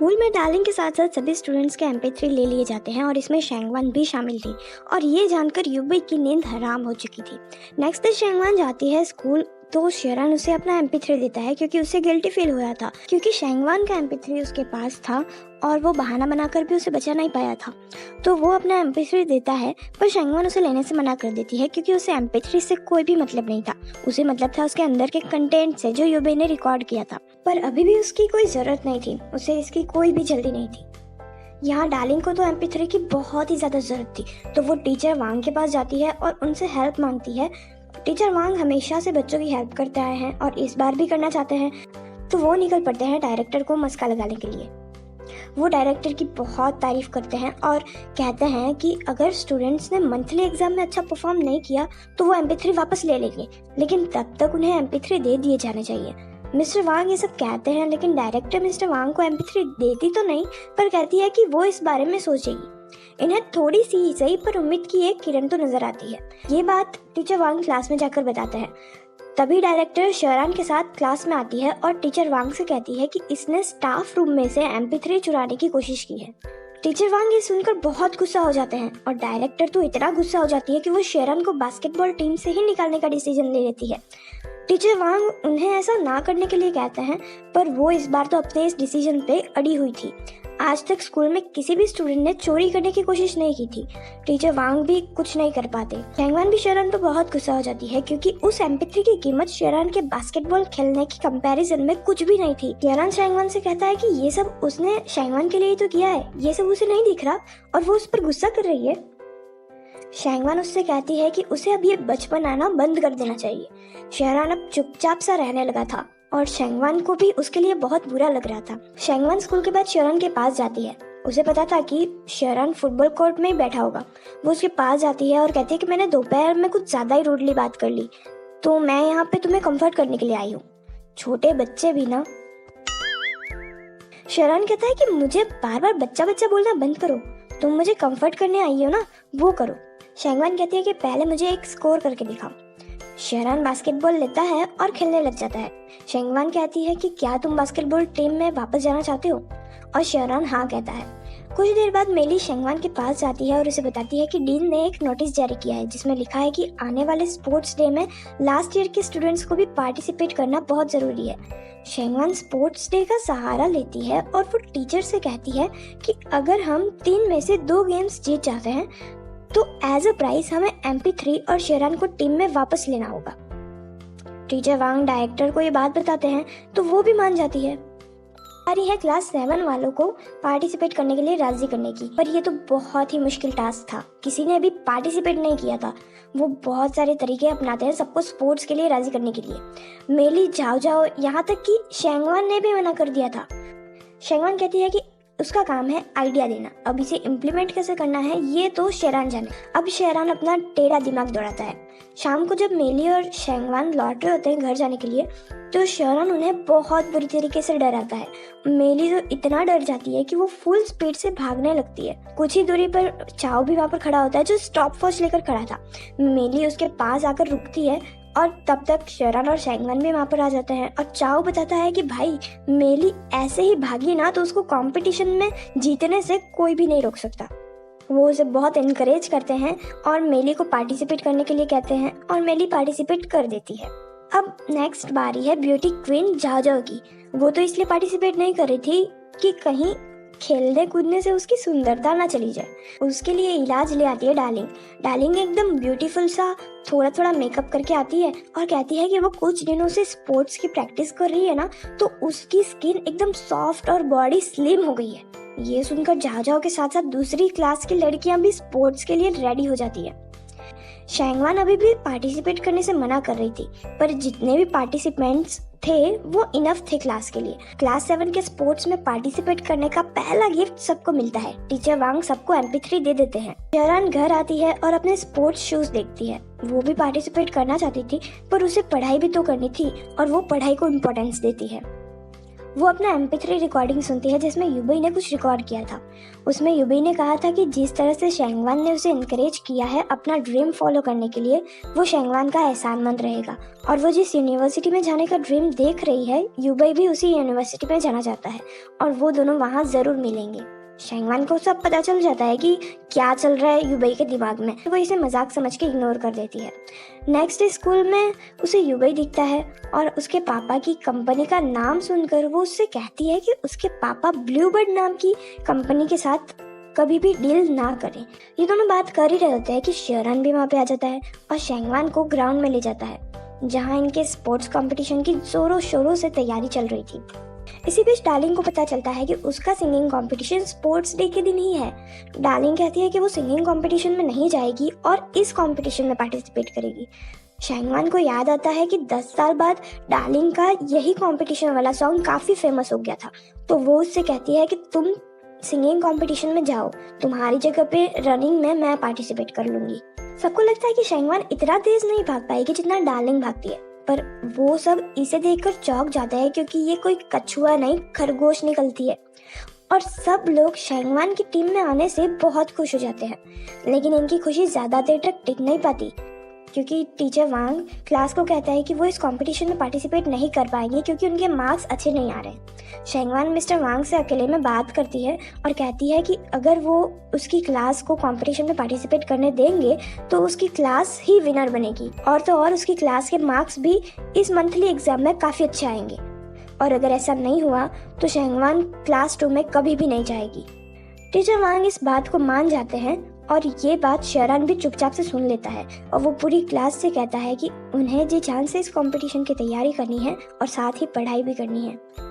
School में darling के साथ साथ सभी स्टूडेंट्स के MP3 ले लिए जाते हैं और इसमें शेंगवान भी शामिल थी और ये जानकर युबी की नींद हराम हो चुकी थी। नेक्स्ट डे शेंगवान जाती है स्कूल तो शेरान उसे अपना MP3 देता है क्योंकि उसे गिल्टी फील हो रहा था क्योंकि शेंगवान का MP3 उसके पास था और वो बहाना बनाकर भी उसे बचा नहीं पाया था। तो वो अपना MP3 देता है पर शेंगवान उसे लेने से मना कर देती है क्योंकि उसे MP3 से कोई भी मतलब नहीं था। उसे मतलब था उसके अंदर के कंटेंट से जो युबी ने रिकॉर्ड किया था। पर अभी भी उसकी कोई ज़रूरत नहीं थी, उसे इसकी कोई भी जल्दी नहीं थी। यहाँ डार्लिंग को तो MP3 की बहुत ही ज़्यादा ज़रूरत थी तो वो टीचर वांग के पास जाती है और उनसे हेल्प मांगती है। टीचर वांग हमेशा से बच्चों की हेल्प करते आए हैं और इस बार भी करना चाहते हैं तो वो निकल पड़ते हैं डायरेक्टर को मस्का लगाने के लिए। वो डायरेक्टर की बहुत तारीफ करते हैं और कहते हैं कि अगर स्टूडेंट्स ने मंथली एग्जाम में अच्छा परफॉर्म नहीं किया तो वो MP3 वापस ले लेंगे, लेकिन तब तक उन्हें MP3 दे दिए जाने चाहिए। मिस्टर वांग ये सब कहते हैं लेकिन डायरेक्टर मिस्टर वांग को MP3 देती तो नहीं पर कहती है कि वो इस बारे में सोचेगी। इन्हें थोड़ी सी ही सही पर उम्मीद की एक किरण तो नजर आती है। ये बात टीचर वांग क्लास में जाकर बताते हैं। तभी डायरेक्टर शेरान के साथ क्लास में आती है और टीचर वांग से कहती है कि इसने स्टाफ रूम में से MP3 चुराने की कोशिश की है। टीचर वांग ये सुनकर बहुत गुस्सा हो जाते हैं और डायरेक्टर तो इतना गुस्सा हो जाती है कि वो शेरान को बास्केटबॉल टीम से ही निकालने का डिसीजन ले लेती है। टीचर वांग उन्हें ऐसा ना करने के लिए कहते हैं पर वो इस बार तो अपने इस डिसीजन पे अड़ी हुई थी। आज तक स्कूल में किसी भी स्टूडेंट ने चोरी करने की कोशिश नहीं की थी। टीचर वांग भी कुछ नहीं कर पाते। शेंगवान भी शेरान पर बहुत गुस्सा हो जाती है क्योंकि उस MP3 की कीमत शेरान के बास्केटबॉल खेलने की कंपैरिजन में कुछ भी नहीं थी। शेरान शेंगवान से कहता है कि ये सब उसने शेंगवान के लिए ही तो किया है, ये सब उसे नहीं दिख रहा और वो उस पर गुस्सा कर रही है। शेंगवान उससे कहती है कि उसे अब ये बचपन आना बंद कर देना चाहिए। शेरान अब चुपचाप सा रहने लगा था और शेंगवान को भी उसके लिए बहुत बुरा लग रहा था। शेंगवान स्कूल के बाद शेरान के पास जाती है। उसे पता था कि शेरान फुटबॉल कोर्ट में ही बैठा होगा। वो उसके पास जाती है और कहती है कि मैंने दोपहर में कुछ ज्यादा ही रूडली बात कर ली तो मैं यहाँ पे तुम्हें कंफर्ट करने के लिए आई हूँ। छोटे बच्चे भी ना। शेरान कहता है कि मुझे बार बार बच्चा बच्चा बोलना बंद करो, तुम मुझे कंफर्ट करने आई हो ना, वो करो। शेंगवान कहती है कि पहले मुझे एक स्कोर करके दिखाओ। शेरान बास्केटबॉल लेता है और खेलने लग जाता है। शेंगवान कहती है कि क्या तुम बास्केटबॉल टीम में वापस जाना चाहते हो और शेरान हाँ कहता है। कुछ देर बाद मेली शेंगवान के पास जाती है और उसे बताती है कि डीन ने एक नोटिस जारी किया है जिसमें लिखा है कि आने वाले स्पोर्ट्स डे में लास्ट ईयर के स्टूडेंट्स को भी पार्टिसिपेट करना बहुत ज़रूरी है। शेंगवान स्पोर्ट्स डे का सहारा लेती है और वो टीचर से कहती है कि अगर हम 3 में से 2 गेम्स जीत जाते हैं तो एज अ प्राइज हमें MP3 और शेरान को टीम में वापस लेना होगा। टीचर वांग डायरेक्टर को ये बात बताते हैं तो वो भी मान जाती है। आ रही है क्लास 7 वालों को पार्टिसिपेट करने के लिए राजी करने की, पर ये तो बहुत ही मुश्किल टास्क था। किसी ने भी पार्टिसिपेट नहीं किया था। वो बहुत सारे तरीके अपनाते हैं सबको स्पोर्ट्स के लिए राजी करने के लिए। मेली जाओ जाओ, यहाँ तक कि शेंगवान ने भी मना कर दिया था। शेंगवान कहती है कि उसका काम है आइडिया देना, अब इसे इम्प्लीमेंट कैसे करना है ये तो शेरान जाने। अब शेरान अपना टेढ़ा दिमाग दौड़ाता है। शाम को जब मेली और शेंगवान लौट रहे होते हैं घर जाने के लिए तो शेरान उन्हें बहुत बुरी तरीके से डराता है। मेली तो इतना डर जाती है कि वो फुल स्पीड से भागने लगती है। कुछ ही दूरी पर चाओ भी वहाँ पर खड़ा होता है जो स्टॉप वॉच लेकर खड़ा था। मेली उसके पास आकर रुकती है और तब तक शेरान और शेंगवान भी वहाँ पर आ जाते हैं और चाओ बताता है कि भाई मेली ऐसे ही भागी ना तो उसको कंपटीशन में जीतने से कोई भी नहीं रोक सकता। वो उसे बहुत इनकरेज करते हैं और मेली को पार्टिसिपेट करने के लिए कहते हैं और मेली पार्टिसिपेट कर देती है। अब नेक्स्ट बारी है ब्यूटी क्वीन जाओ जाओ की। वो तो इसलिए पार्टिसिपेट नहीं कर रही थी कि कहीं खेलने कूदने से उसकी सुंदरता ना चली जाए। उसके लिए इलाज ले आती है डार्लिंग। डार्लिंग एकदम ब्यूटीफुल सा थोड़ा थोड़ा मेकअप करके आती है और कहती है कि वो कुछ दिनों से स्पोर्ट्स की प्रैक्टिस कर रही है ना तो उसकी स्किन एकदम सॉफ्ट और बॉडी स्लिम हो गई है। ये सुनकर जाओ जाओ के साथ साथ दूसरी क्लास की लड़कियां भी स्पोर्ट्स के लिए रेडी हो जाती है। शेंगवान अभी भी पार्टिसिपेट करने से मना कर रही थी पर जितने भी पार्टिसिपेंट्स थे वो इनफ थे क्लास के लिए। क्लास 7 के स्पोर्ट्स में पार्टिसिपेट करने का पहला गिफ्ट सबको मिलता है। टीचर वांग सबको MP3 दे देते हैं। शेरान घर आती है और अपने स्पोर्ट्स शूज देखती है। वो भी पार्टिसिपेट करना चाहती थी पर उसे पढ़ाई भी तो करनी थी और वो पढ़ाई को इम्पोर्टेंस देती है। वो अपना MP3 रिकॉर्डिंग सुनती है जिसमें युबई ने कुछ रिकॉर्ड किया था। उसमें युबई ने कहा था कि जिस तरह से शेंगवान ने उसे इनकरेज किया है अपना ड्रीम फॉलो करने के लिए, वो शेंगवान का एहसानमंद रहेगा, और वो जिस यूनिवर्सिटी में जाने का ड्रीम देख रही है, युबई भी उसी यूनिवर्सिटी में जाना चाहता है और वो दोनों वहाँ ज़रूर मिलेंगे। शेंगवान को सब पता चल जाता है कि क्या चल रहा है युबई के दिमाग में, वो इसे मजाक समझ के इग्नोर कर देती है। नेक्स्ट डे स्कूल में उसे युबई दिखता है और उसके पापा की कंपनी का नाम सुनकर वो उससे कहती है कि उसके पापा ब्लूबर्ड नाम की कंपनी के साथ कभी भी डील ना करें। ये दोनों बात कर ही रहे होते हैं कि शेरन भी वहाँ पे आ जाता है और शेंगवान को ग्राउंड में ले जाता है जहाँ इनके स्पोर्ट्स कंपटीशन की जोरों शोरों से तैयारी चल रही थी। इसी बीच डार्लिंग को पता चलता है कि उसका सिंगिंग कंपटीशन स्पोर्ट्स डे के दिन ही है। डार्लिंग कहती है कि वो सिंगिंग कंपटीशन में नहीं जाएगी और इस कंपटीशन में पार्टिसिपेट करेगी। शेंगवान को याद आता है कि 10 साल बाद डार्लिंग का यही कंपटीशन वाला सॉन्ग काफ़ी फेमस हो गया था, तो वो उससे कहती है कि तुम सिंगिंग कंपटीशन में जाओ, तुम्हारी जगह पे रनिंग में मैं पार्टिसिपेट कर लूँगी। सबको लगता है कि शेंगवान इतना तेज नहीं भाग पाएगी जितना डार्लिंग भागती है, पर वो सब इसे देखकर चौंक जाता है क्योंकि ये कोई कछुआ नहीं खरगोश निकलती है। और सब लोग शेंगवान की टीम में आने से बहुत खुश हो जाते हैं, लेकिन इनकी खुशी ज़्यादा देर तक टिक नहीं पाती क्योंकि टीचर वांग क्लास को कहता है कि वो इस कंपटीशन में पार्टिसिपेट नहीं कर पाएंगे क्योंकि उनके मार्क्स अच्छे नहीं आ रहे। शेंगवान मिस्टर वांग से अकेले में बात करती है और कहती है कि अगर वो उसकी क्लास को कंपटीशन में पार्टिसिपेट करने देंगे तो उसकी क्लास ही विनर बनेगी, और तो और उसकी क्लास के मार्क्स भी इस मंथली एग्जाम में काफ़ी अच्छे आएंगे, और अगर ऐसा नहीं हुआ तो शेंगवान क्लास 2 में कभी भी नहीं जाएगी। टीचर वांग इस बात को मान जाते हैं और ये बात शेरन भी चुपचाप से सुन लेता है और वो पूरी क्लास से कहता है कि उन्हें जी जान से इस कंपटीशन की तैयारी करनी है और साथ ही पढ़ाई भी करनी है।